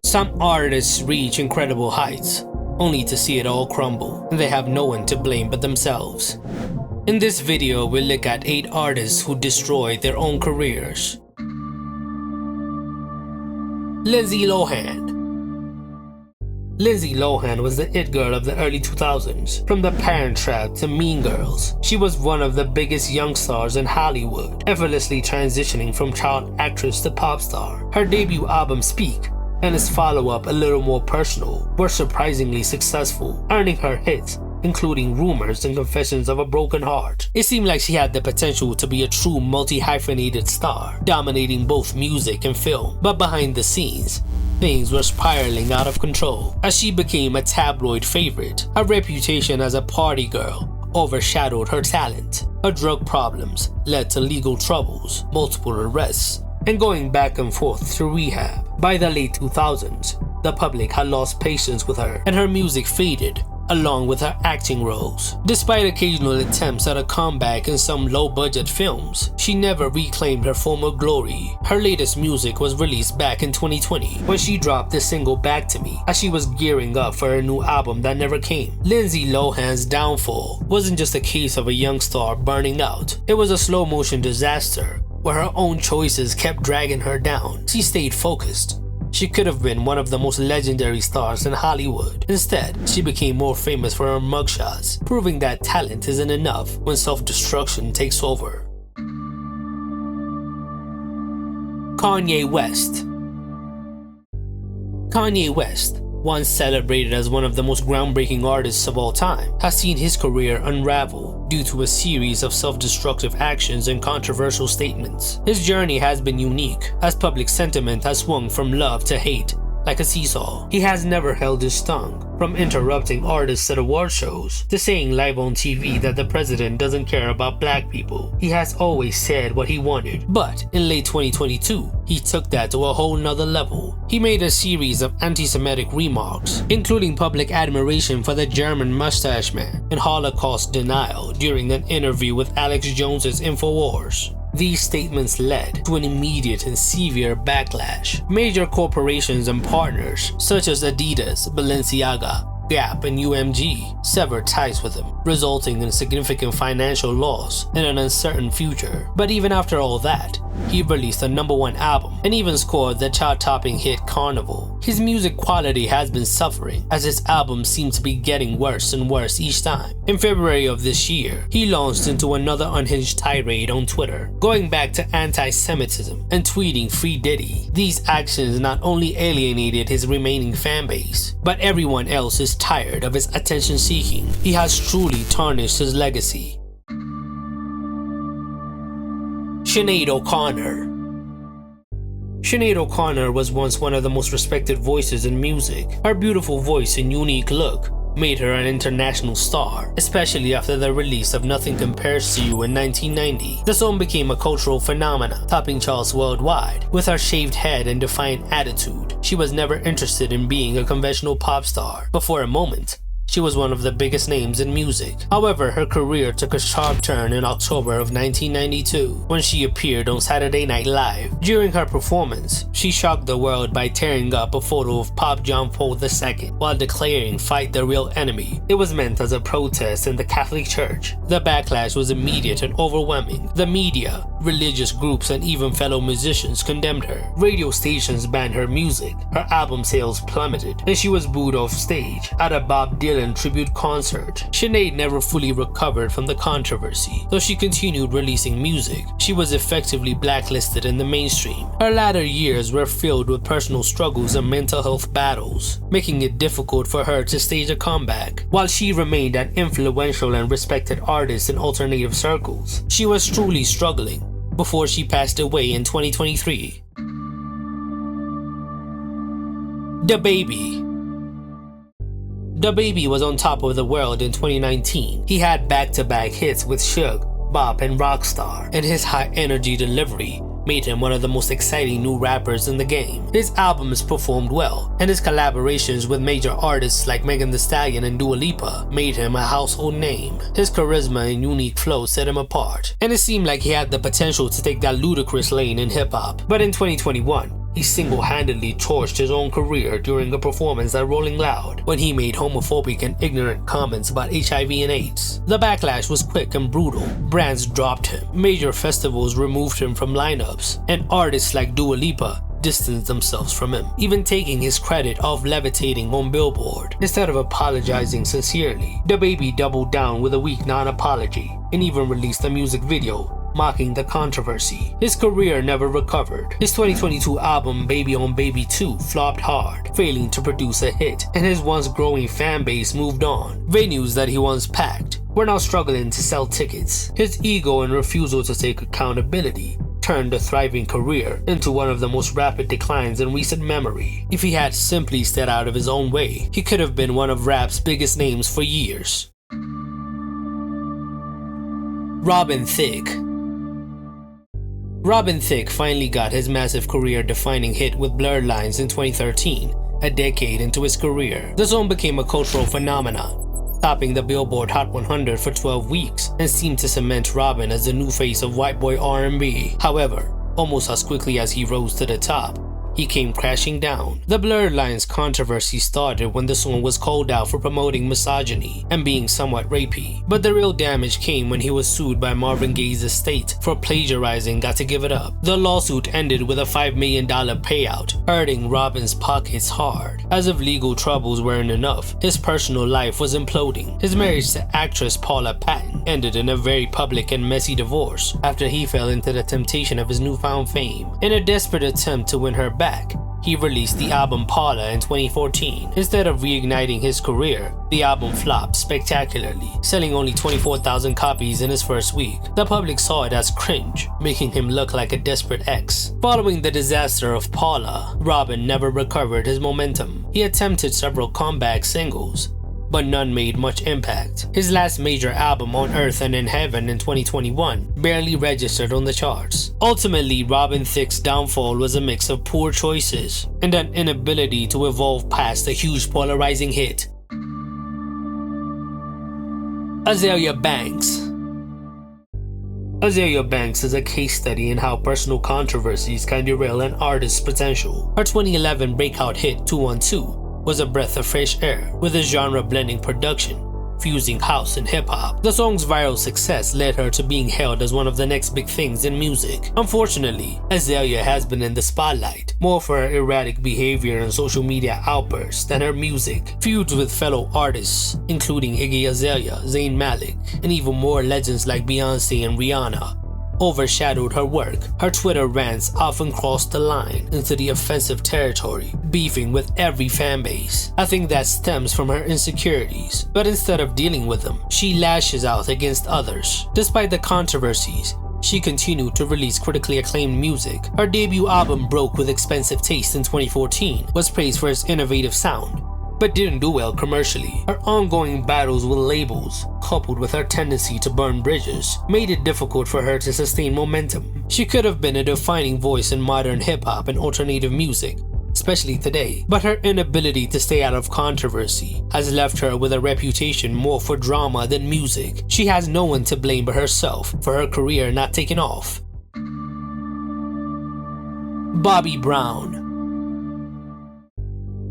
Some artists reach incredible heights, only to see it all crumble, and they have no one to blame but themselves. In this video, we'll look at 8 artists who destroyed their own careers. Lindsay Lohan. Lindsay Lohan was the it girl of the early 2000s. From The Parent Trap to Mean Girls, she was one of the biggest young stars in Hollywood, effortlessly transitioning from child actress to pop star. Her debut album Speak and its follow-up A Little More Personal were surprisingly successful, earning her hits including Rumors and Confessions of a Broken Heart. It seemed like she had the potential to be a true multi-hyphenated star, dominating both music and film, but behind the scenes, things were spiraling out of control. As she became a tabloid favorite, her reputation as a party girl overshadowed her talent. Her drug problems led to legal troubles, multiple arrests, and going back and forth to rehab. By the late 2000s, the public had lost patience with her, and her music faded along with her acting roles. Despite occasional attempts at a comeback in some low-budget films, she never reclaimed her former glory. Her latest music was released back in 2020 when she dropped the single Back to Me as she was gearing up for a new album that never came. Lindsay Lohan's downfall wasn't just a case of a young star burning out. It was a slow-motion disaster where her own choices kept dragging her down. She stayed focused. She could have been one of the most legendary stars in Hollywood. Instead, she became more famous for her mugshots, proving that talent isn't enough when self-destruction takes over. Kanye West. Kanye West, once celebrated as one of the most groundbreaking artists of all time, has seen his career unravel due to a series of self-destructive actions and controversial statements. His journey has been unique, as public sentiment has swung from love to hate like a seesaw. He has never held his tongue, from interrupting artists at award shows to saying live on TV that the president doesn't care about black people. He has always said what he wanted, but in late 2022, he took that to a whole nother level. He made a series of anti-Semitic remarks, including public admiration for the German mustache man and Holocaust denial during an interview with Alex Jones's InfoWars. These statements led to an immediate and severe backlash. Major corporations and partners such as Adidas, Balenciaga, Gap, and UMG severed ties with him, resulting in significant financial loss and an uncertain future. But even after all that, he released a #1 album and even scored the chart-topping hit Carnival. His music quality has been suffering as his albums seem to be getting worse and worse each time. In February of this year, he launched into another unhinged tirade on Twitter, going back to anti-Semitism and tweeting Free Diddy. These actions not only alienated his remaining fanbase, but everyone else is tired of his attention-seeking. He has truly tarnished his legacy. Sinead O'Connor. Sinead O'Connor was once one of the most respected voices in music. Her beautiful voice and unique look made her an international star, especially after the release of Nothing Compares to You in 1990. The song became a cultural phenomenon, topping charts worldwide. With her shaved head and defiant attitude, she was never interested in being a conventional pop star, but for a moment, she was one of the biggest names in music. However, her career took a sharp turn in October of 1992 when she appeared on Saturday Night Live. During her performance, she shocked the world by tearing up a photo of Pope John Paul II while declaring "Fight the real enemy." It was meant as a protest in the Catholic Church. The backlash was immediate and overwhelming. The media, religious groups, and even fellow musicians condemned her. Radio stations banned her music, her album sales plummeted, and she was booed off stage at a Bob Dylan tribute concert. Sinead never fully recovered from the controversy. Though she continued releasing music, she was effectively blacklisted in the mainstream. Her latter years were filled with personal struggles and mental health battles, making it difficult for her to stage a comeback. While she remained an influential and respected artist in alternative circles, she was truly struggling before she passed away in 2023. DaBaby. DaBaby was on top of the world in 2019. He had back-to-back hits with Suge, Bop, and Rockstar, and his high-energy delivery made him one of the most exciting new rappers in the game. His albums performed well, and his collaborations with major artists like Megan Thee Stallion and Dua Lipa made him a household name. His charisma and unique flow set him apart, and it seemed like he had the potential to take that ludicrous lane in hip-hop. But in 2021, he single-handedly torched his own career during a performance at Rolling Loud when he made homophobic and ignorant comments about HIV and AIDS. The backlash was quick and brutal. Brands dropped him, major festivals removed him from lineups, and artists like Dua Lipa distanced themselves from him, even taking his credit of levitating on Billboard. Instead of apologizing sincerely, DaBaby doubled down with a weak non-apology and even released a music video mocking the controversy. His career never recovered. His 2022 album Baby on Baby 2 flopped hard, failing to produce a hit, and his once growing fan base moved on. Venues that he once packed were now struggling to sell tickets. His ego and refusal to take accountability turned a thriving career into one of the most rapid declines in recent memory. If he had simply stayed out of his own way, he could have been one of rap's biggest names for years. Thicke. Thicke finally got his massive career-defining hit with Blurred Lines in 2013, a decade into his career. The song became a cultural phenomenon, topping the Billboard Hot 100 for 12 weeks and seemed to cement Robin as the new face of white boy R&B. However, almost as quickly as he rose to the top, he came crashing down. The Blurred Lines controversy started when the song was called out for promoting misogyny and being somewhat rapey. But the real damage came when he was sued by Marvin Gaye's estate for plagiarizing Got to Give It Up. The lawsuit ended with a $5 million payout, hurting Robin's pockets hard. As if legal troubles weren't enough, his personal life was imploding. His marriage to actress Paula Patton ended in a very public and messy divorce after he fell into the temptation of his newfound fame. In a desperate attempt to win her back, he released the album Paula in 2014. Instead of reigniting his career, the album flopped spectacularly, selling only 24,000 copies in his first week. The public saw it as cringe, making him look like a desperate ex. Following the disaster of Paula, Robin never recovered his momentum. He attempted several comeback singles, but none made much impact. His last major album, On Earth and in Heaven in 2021, barely registered on the charts. Ultimately, Thicke's downfall was a mix of poor choices and an inability to evolve past a huge polarizing hit. Azealia Banks. Azealia Banks is a case study in how personal controversies can derail an artist's potential. Her 2011 breakout hit 212 was a breath of fresh air with a genre-blending production, fusing house and hip-hop. The song's viral success led her to being hailed as one of the next big things in music. Unfortunately, Azealia has been in the spotlight, more for her erratic behavior and social media outbursts than her music. Feuds with fellow artists, including Iggy Azalea, Zayn Malik, and even more legends like Beyonce and Rihanna, overshadowed her work. Her Twitter rants often crossed the line into the offensive territory, beefing with every fan base. I think that stems from her insecurities, but instead of dealing with them, she lashes out against others. Despite the controversies, she continued to release critically acclaimed music. Her debut album, Broke with Expensive Taste in 2014, was praised for its innovative sound, but didn't do well commercially. Her ongoing battles with labels, coupled with her tendency to burn bridges, made it difficult for her to sustain momentum. She could have been a defining voice in modern hip-hop and alternative music, especially today, but her inability to stay out of controversy has left her with a reputation more for drama than music. She has no one to blame but herself for her career not taking off. Bobby Brown.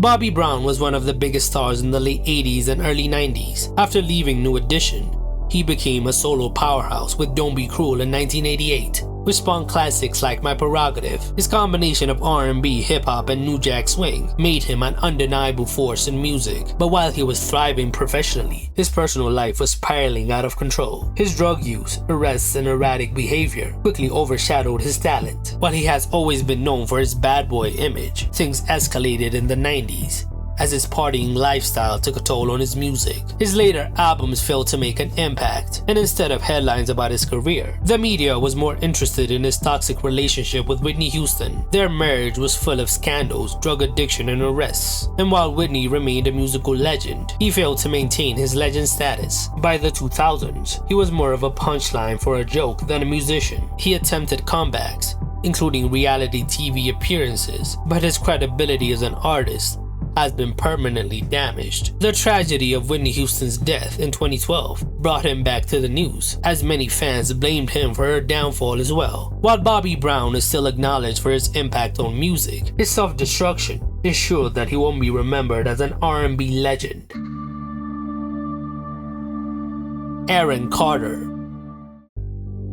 Bobby Brown was one of the biggest stars in the late 80s and early 90s. After leaving New Edition, he became a solo powerhouse with Don't Be Cruel in 1988, which spawned classics like My Prerogative. His combination of R&B, hip-hop, and New Jack Swing made him an undeniable force in music. But while he was thriving professionally, his personal life was spiraling out of control. His drug use, arrests, and erratic behavior quickly overshadowed his talent. While he has always been known for his bad boy image, things escalated in the 90s as his partying lifestyle took a toll on his music. His later albums failed to make an impact, and instead of headlines about his career, the media was more interested in his toxic relationship with Whitney Houston. Their marriage was full of scandals, drug addiction, and arrests. And while Whitney remained a musical legend, he failed to maintain his legend status. By the 2000s, he was more of a punchline for a joke than a musician. He attempted comebacks, including reality TV appearances, but his credibility as an artist has been permanently damaged. The tragedy of Whitney Houston's death in 2012 brought him back to the news, as many fans blamed him for her downfall as well. While Bobby Brown is still acknowledged for his impact on music, his self-destruction ensured that he won't be remembered as an R&B legend. Aaron Carter.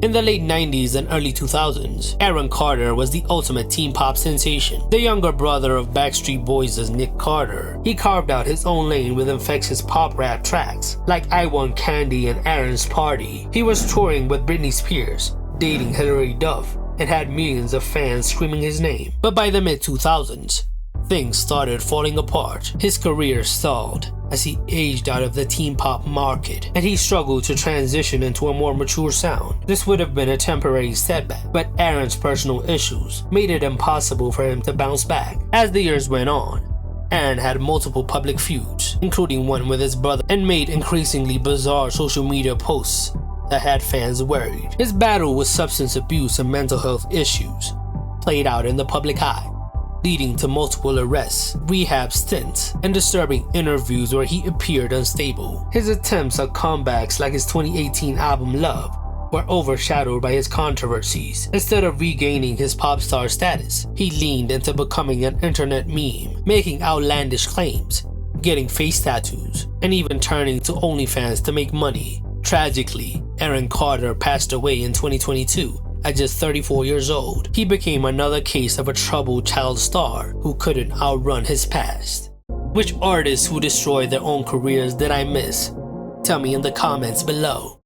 In the late 90s and early 2000s, Aaron Carter was the ultimate teen pop sensation. The younger brother of Backstreet Boys' Nick Carter, he carved out his own lane with infectious pop rap tracks like I Want Candy and Aaron's Party. He was touring with Britney Spears, dating Hilary Duff, and had millions of fans screaming his name. But by the mid-2000s, things started falling apart. His career stalled as he aged out of the teen pop market, and he struggled to transition into a more mature sound. This would have been a temporary setback, but Aaron's personal issues made it impossible for him to bounce back. As the years went on, Aaron had multiple public feuds, including one with his brother, and made increasingly bizarre social media posts that had fans worried. His battle with substance abuse and mental health issues played out in the public eye, leading to multiple arrests, rehab stints, and disturbing interviews where he appeared unstable. His attempts at comebacks like his 2018 album Love were overshadowed by his controversies. Instead of regaining his pop star status, he leaned into becoming an internet meme, making outlandish claims, getting face tattoos, and even turning to OnlyFans to make money. Tragically, Aaron Carter passed away in 2022 at just 34 years old. He became another case of a troubled child star who couldn't outrun his past. Which artists who destroyed their own careers did I miss? Tell me in the comments below.